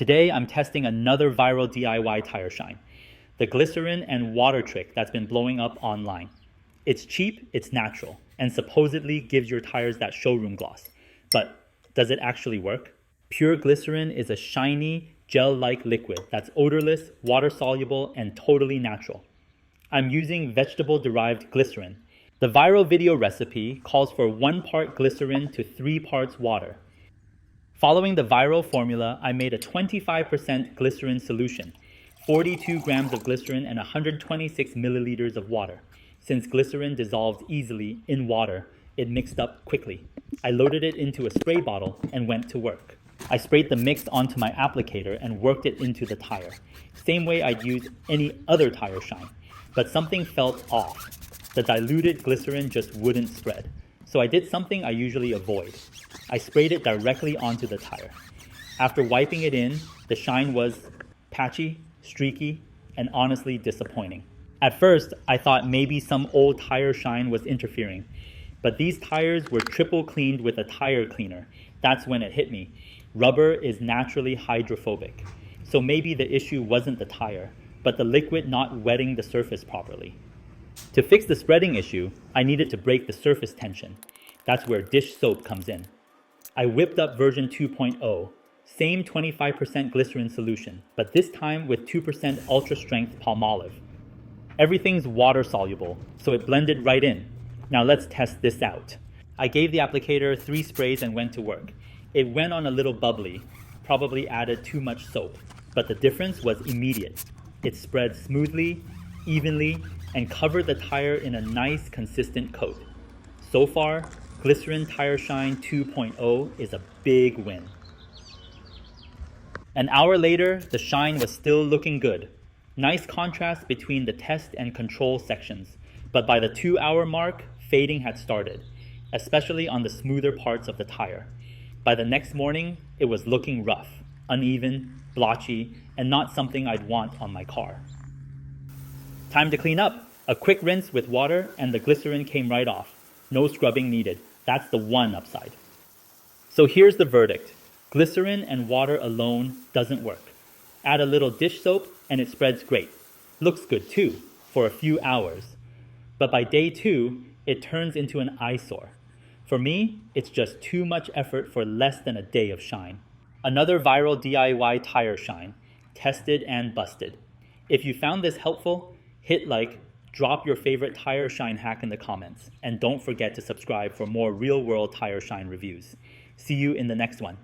Today, I'm testing another viral DIY tire shine, the glycerin and water trick that's been blowing up online. It's cheap, it's natural, and supposedly gives your tires that showroom gloss. But does it actually work? Pure glycerin is a shiny, gel-like liquid that's odorless, water-soluble, and totally natural. I'm using vegetable-derived glycerin. The viral video recipe calls for 1 part glycerin to 3 parts water. Following the viral formula, I made a 25% glycerin solution, 42 grams of glycerin and 126 milliliters of water. Since glycerin dissolves easily in water, it mixed up quickly. I loaded it into a spray bottle and went to work. I sprayed the mix onto my applicator and worked it into the tire, same way I'd use any other tire shine. But something felt off. The diluted glycerin just wouldn't spread. So I did something I usually avoid. I sprayed it directly onto the tire. After wiping it in, the shine was patchy, streaky, and honestly disappointing. At first, I thought maybe some old tire shine was interfering, but these tires were triple cleaned with a tire cleaner. That's when it hit me. Rubber is naturally hydrophobic, so maybe the issue wasn't the tire, but the liquid not wetting the surface properly. To fix the spreading issue, I needed to break the surface tension. That's where dish soap comes in. I whipped up version 2.0, same 25% glycerin solution, but this time with 2% ultra strength palmolive. Everything's water soluble, so it blended right in. Now let's test this out. I gave the applicator 3 sprays and went to work. It went on a little bubbly, probably added too much soap, but the difference was immediate. It spread smoothly, evenly, and covered the tire in a nice, consistent coat. So far, Glycerin Tire Shine 2.0 is a big win. An hour later, the shine was still looking good. Nice contrast between the test and control sections, but by the 2-hour mark, fading had started, especially on the smoother parts of the tire. By the next morning, it was looking rough, uneven, blotchy, and not something I'd want on my car. Time to clean up. A quick rinse with water and the glycerin came right off. No scrubbing needed. That's the one upside. So here's the verdict. Glycerin and water alone doesn't work. Add a little dish soap and it spreads great. Looks good too, for a few hours. But by day 2, it turns into an eyesore. For me, it's just too much effort for less than a day of shine. Another viral DIY tire shine, tested and busted. If you found this helpful, hit like, drop your favorite tire shine hack in the comments, and don't forget to subscribe for more real-world tire shine reviews. See you in the next one.